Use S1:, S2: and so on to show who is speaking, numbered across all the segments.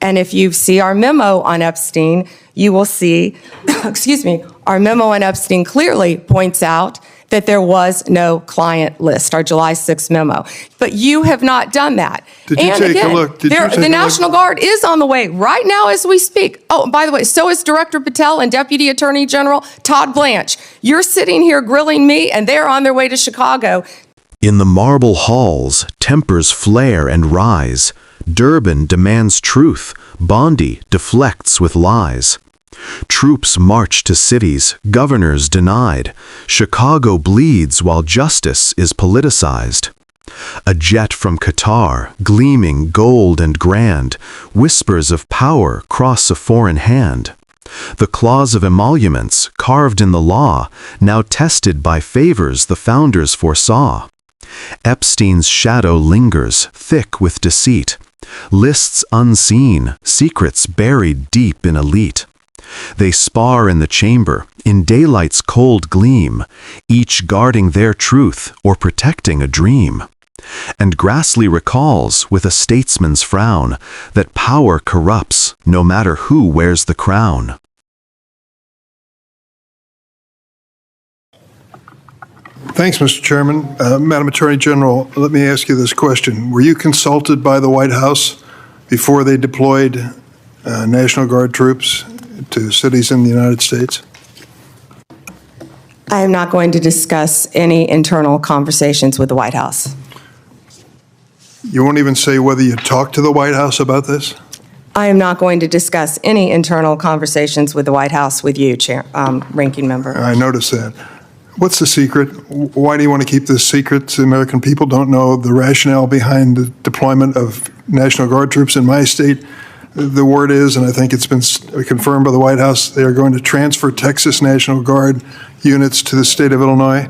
S1: And if you see our memo on Epstein, you will see, excuse me, our memo on Epstein clearly points out that there was no client list, our July 6th memo. But you have not done that.
S2: Did you take a look?
S1: The National Guard is on the way right now as we speak. Oh, by the way, so is Director Patel and Deputy Attorney General Todd Blanche. You're sitting here grilling me, and they're on their way to Chicago.
S3: In the marble halls, tempers flare and rise. Durbin demands truth. Bondi deflects with lies. Troops march to cities, governors denied. Chicago bleeds while justice is politicized. A jet from Qatar, gleaming gold and grand, whispers of power cross a foreign hand. The clause of emoluments, carved in the law, now tested by favors the founders foresaw. Epstein's shadow lingers, thick with deceit. Lists unseen, secrets buried deep in elite. They spar in the chamber, in daylight's cold gleam, each guarding their truth or protecting a dream. And Grassley recalls, with a statesman's frown, that power corrupts, no matter who wears the crown.
S2: Thanks, Mr. Chairman. Madam Attorney General, let me ask you this question. Were you consulted by the White House before they deployed National Guard troops to cities in the United States?
S1: I am not going to discuss any internal conversations with the White House.
S2: You won't even say whether you talked to the White House about this?
S1: I am not going to discuss any internal conversations with the White House with you, Ranking Member.
S2: I noticed that. What's the secret? Why do you want to keep this secret? The American people don't know the rationale behind the deployment of National Guard troops in my state. The word is, and I think it's been confirmed by the White House, they are going to transfer Texas National Guard units to the state of Illinois.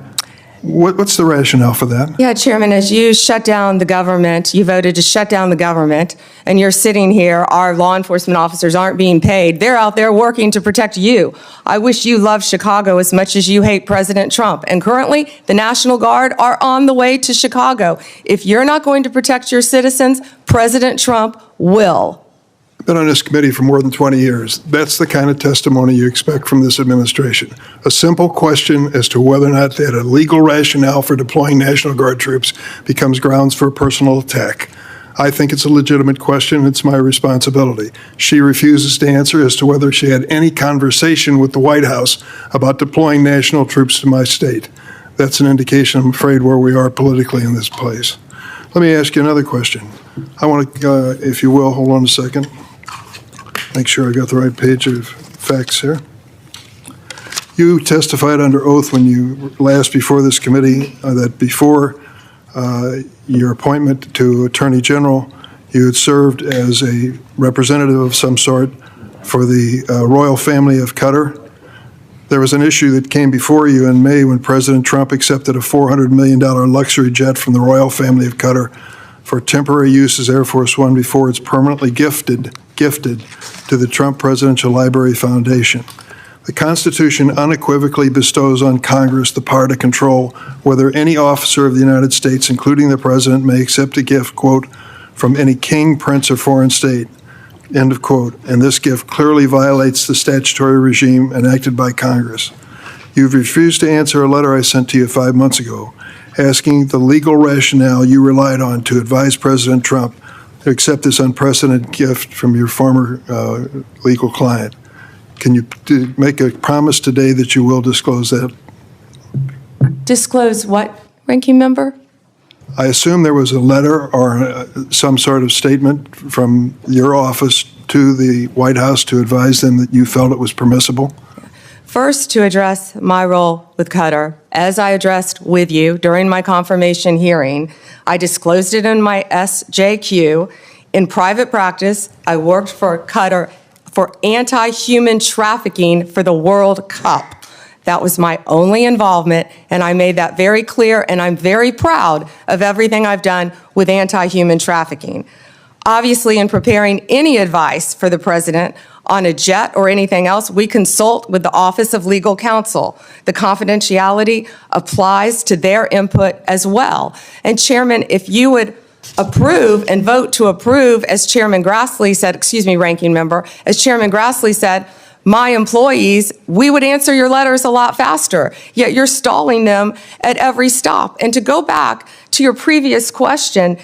S2: What's the rationale for that?
S1: Yeah, Chairman, as you shut down the government, you voted to shut down the government, and you're sitting here, our law enforcement officers aren't being paid. They're out there working to protect you. I wish you loved Chicago as much as you hate President Trump. And currently, the National Guard are on the way to Chicago. If you're not going to protect your citizens, President Trump will.
S2: I've been on this committee for more than 20 years. That's the kind of testimony you expect from this administration. A simple question as to whether or not they had a legal rationale for deploying National Guard troops becomes grounds for a personal attack. I think it's a legitimate question. It's my responsibility. She refuses to answer as to whether she had any conversation with the White House about deploying national troops to my state. That's an indication, I'm afraid, where we are politically in this place. Let me ask you another question. I want to, if you will, hold on a second. Make sure I got the right page of facts here. You testified under oath when you last before this committee that before your appointment to Attorney General, you had served as a representative of some sort for the royal family of Qatar. There was an issue that came before you in May when President Trump accepted a $400 million luxury jet from the royal family of Qatar for temporary use as Air Force One before it's permanently gifted to the Trump Presidential Library Foundation. The Constitution unequivocally bestows on Congress the power to control whether any officer of the United States, including the President, may accept a gift, quote, from any king, prince, or foreign state, end of quote. And this gift clearly violates the statutory regime enacted by Congress. You've refused to answer a letter I sent to you 5 months ago asking the legal rationale you relied on to advise President Trump to accept this unprecedented gift from your former legal client. Can you make a promise today that you will disclose that?
S1: Disclose what, Ranking Member?
S2: I assume there was a letter or some sort of statement from your office to the White House to advise them that you felt it was permissible?
S1: First, to address my role with Qatar, as I addressed with you during my confirmation hearing, I disclosed it in my SJQ. In private practice, I worked for Qatar for anti-human trafficking for the World Cup. That was my only involvement, and I made that very clear, and I'm very proud of everything I've done with anti-human trafficking. Obviously, in preparing any advice for the President on a jet or anything else, we consult with the Office of Legal Counsel. The confidentiality applies to their input as well. And Chairman, if you would approve and vote to approve, as Chairman Grassley said, Ranking Member, as Chairman Grassley said, my employees, we would answer your letters a lot faster, yet you're stalling them at every stop. And to go back to your previous question,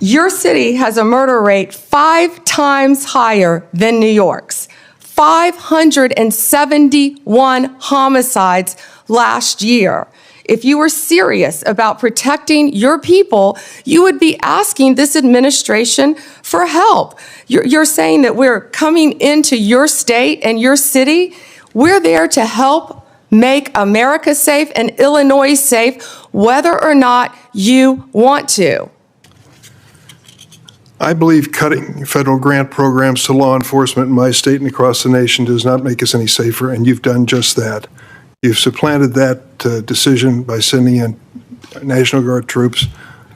S1: your city has a murder rate 5 times higher than New York's. 571 homicides last year. If you were serious about protecting your people, you would be asking this administration for help. You're saying that we're coming into your state and your city. We're there to help make America safe and Illinois safe, whether or not you want to.
S2: I believe cutting federal grant programs to law enforcement in my state and across the nation does not make us any safer, and you've done just that. You've supplanted that decision by sending in National Guard troops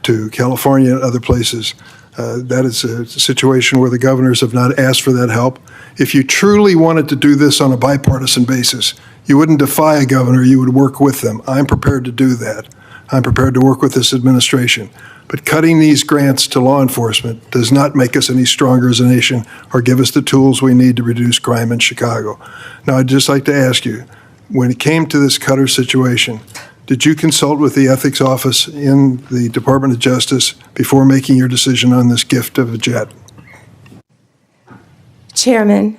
S2: to California and other places. That is a situation where the governors have not asked for that help. If you truly wanted to do this on a bipartisan basis, you wouldn't defy a governor, you would work with them. I'm prepared to do that. I'm prepared to work with this administration. But cutting these grants to law enforcement does not make us any stronger as a nation or give us the tools we need to reduce crime in Chicago. Now, I'd just like to ask you, when it came to this Qatar situation, did you consult with the ethics office in the Department of Justice before making your decision on this gift of a jet?
S1: Chairman,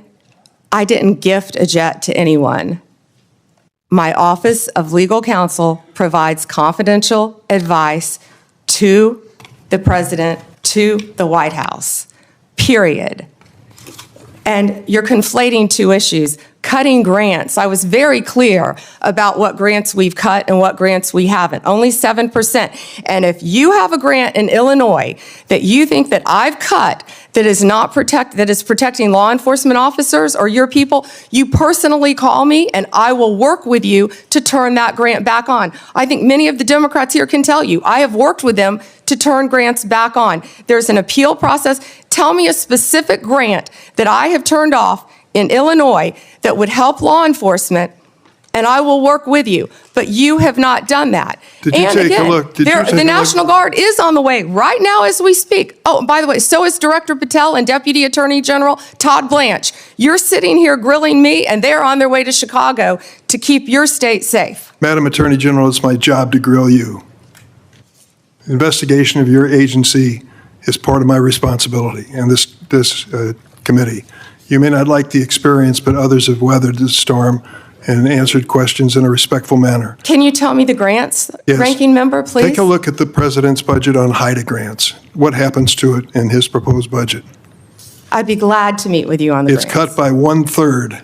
S1: I didn't gift a jet to anyone. My Office of Legal Counsel provides confidential advice to the President, to the White House, period. And you're conflating two issues. Cutting grants. I was very clear about what grants we've cut and what grants we haven't. Only 7%. And if you have a grant in Illinois that you think that I've cut that is protecting law enforcement officers or your people, you personally call me and I will work with you to turn that grant back on. I think many of the Democrats here can tell you, I have worked with them to turn grants back on. There's an appeal process. Tell me a specific grant that I have turned off in Illinois that would help law enforcement, and I will work with you. But you have not done that.
S2: Did you take a look?
S1: The National Guard is on the way right now as we speak. Oh, by the way, so is Director Patel and Deputy Attorney General Todd Blanche. You're sitting here grilling me, and they're on their way to Chicago to keep your state safe.
S2: Madam Attorney General, it's my job to grill you. Investigation of your agency is part of my responsibility and this committee. You may not like the experience, but others have weathered the storm and answered questions in a respectful manner.
S1: Can you tell me the grants,
S2: Yes.
S1: Ranking Member, please?
S2: Take a look at the president's budget on HIDA grants. What happens to it in his proposed budget?
S1: I'd be glad to meet with you on the
S2: It's
S1: grants.
S2: cut by 1/3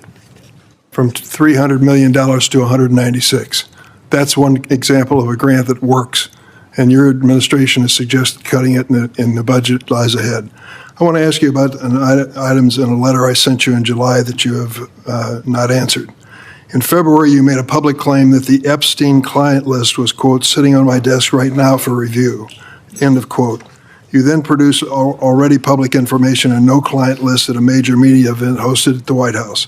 S2: from $300 million to 196. That's one example of a grant that works, and your administration has suggested cutting it in the budget lies ahead. I want to ask you about items in a letter I sent you in July that you have not answered. In February, you made a public claim that the Epstein client list was, quote, sitting on my desk right now for review, end of quote. You then produced already public information and no client list at a major media event hosted at the White House.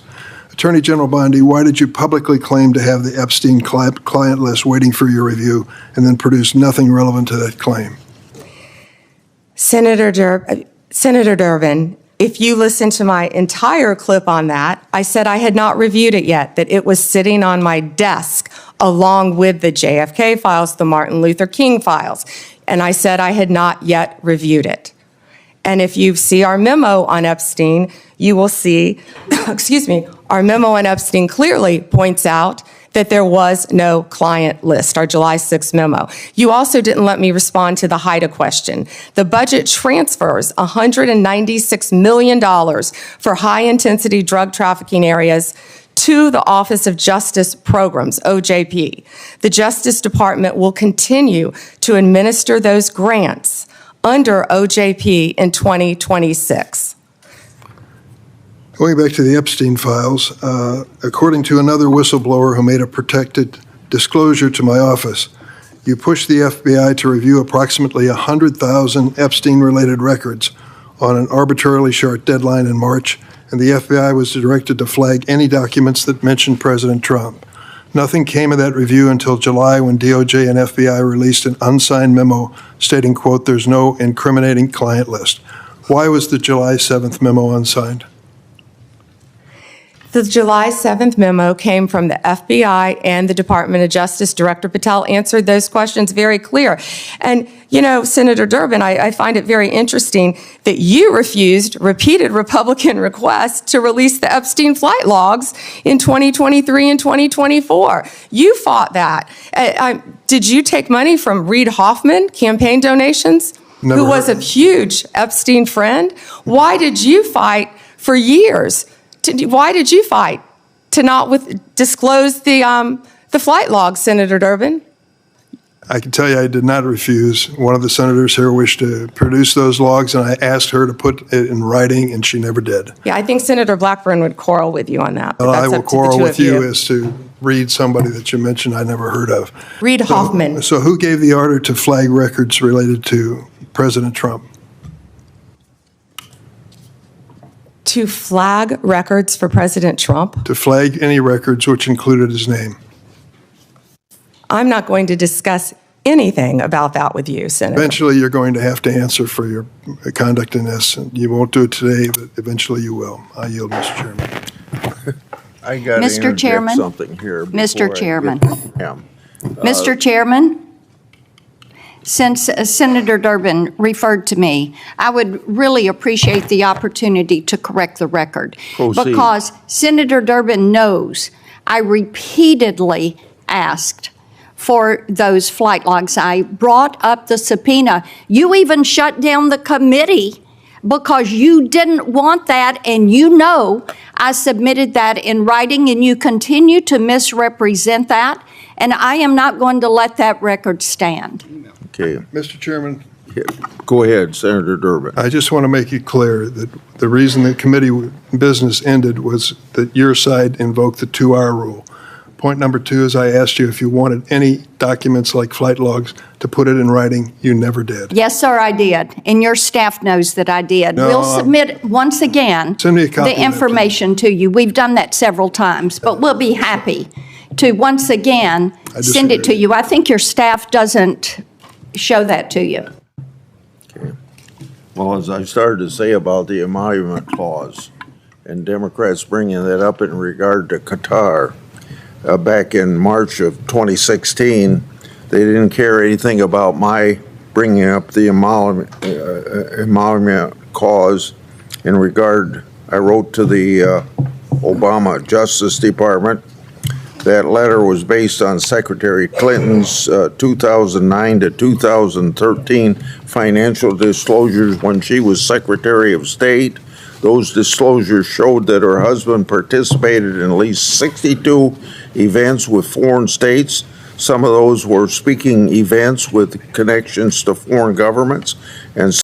S2: Attorney General Bondi, why did you publicly claim to have the Epstein client list waiting for your review and then produce nothing relevant to that claim?
S1: Senator Durbin, if you listen to my entire clip on that, I said I had not reviewed it yet, that it was sitting on my desk along with the JFK files, the Martin Luther King files, and I said I had not yet reviewed it. And if you see our memo on Epstein, you will see, our memo on Epstein clearly points out that there was no client list, our July 6th memo. You also didn't let me respond to the HIDA question. The budget transfers $196 million for high-intensity drug trafficking areas to the Office of Justice Programs, OJP. The Justice Department will continue to administer those grants under OJP in 2026.
S2: Going back to the Epstein files, according to another whistleblower who made a protected disclosure to my office, you pushed the FBI to review approximately 100,000 Epstein-related records on an arbitrarily short deadline in March, and the FBI was directed to flag any documents that mentioned President Trump. Nothing came of that review until July when DOJ and FBI released an unsigned memo stating, quote, "There's no incriminating client list." Why was the July 7th memo unsigned?
S1: The July 7th memo came from the FBI and the Department of Justice. Director Patel answered those questions very clear. And, you know, Senator Durbin, I find it very interesting that you refused repeated Republican requests to release the Epstein flight logs in 2023 and 2024. You fought that. Did you take money from Reid Hoffman, campaign donations,
S2: Never
S1: who was a
S2: heard.
S1: huge Epstein friend? Why did you fight for years? Why did you fight to not disclose the flight logs, Senator Durbin?
S2: I can tell you I did not refuse. One of the senators here wished to produce those logs, and I asked her to put it in writing, and she never did.
S1: Yeah, I think Senator Blackburn would quarrel with you on that. But
S2: Well, I
S1: that's
S2: will
S1: up to the
S2: quarrel
S1: two
S2: with
S1: of
S2: you as to read somebody that you mentioned I never heard of.
S1: Reid Hoffman.
S2: So who gave the order to flag records related to President Trump?
S1: To flag records for President Trump?
S2: To flag any records which included his name.
S1: I'm not going to discuss anything about that with you, Senator.
S2: Eventually, you're going to have to answer for your conduct in this. And you won't do it today, but eventually you will. I yield, Mr. Chairman.
S4: I got to
S5: Mr.
S4: interject
S5: Chairman?
S4: something here.
S5: Mr.
S4: before I
S5: Chairman.
S4: get to him.
S5: Mr. Chairman, since Senator Durbin referred to me, I would really appreciate the opportunity to correct the record.
S4: Proceed.
S5: Because Senator Durbin knows I repeatedly asked for those flight logs. I brought up the subpoena. You even shut down the committee because you didn't want that, and you know I submitted that in writing, and you continue to misrepresent that, and I am not going to let that record stand.
S4: Okay,
S2: Mr. Chairman,
S4: go ahead, Senator Durbin.
S2: I just want to make it clear that the reason the committee business ended was that your side invoked the 2-hour rule. Point number 2 is I asked you if you wanted any documents like flight logs to put it in writing. You never did.
S5: Yes, sir, I did, and your staff knows that I did.
S2: No,
S5: We'll submit, once again,
S2: Send me a copy of
S5: the
S2: that,
S5: information to you. We've done that several times, but we'll be happy to, once again,
S2: I
S5: send it to
S2: disagree.
S5: you. I think your staff doesn't show that to you.
S4: Well, as I started to say about the emolument clause, and Democrats bringing that up in regard to Qatar, back in March of 2016, they didn't care anything about my bringing up the emolument clause in regard. I wrote to the Obama Justice Department. That letter was based on Secretary Clinton's 2009 to 2013 financial disclosures when she was Secretary of State. Those disclosures showed that her husband participated in at least 62 events with foreign states. Some of those were speaking events with connections to foreign governments, and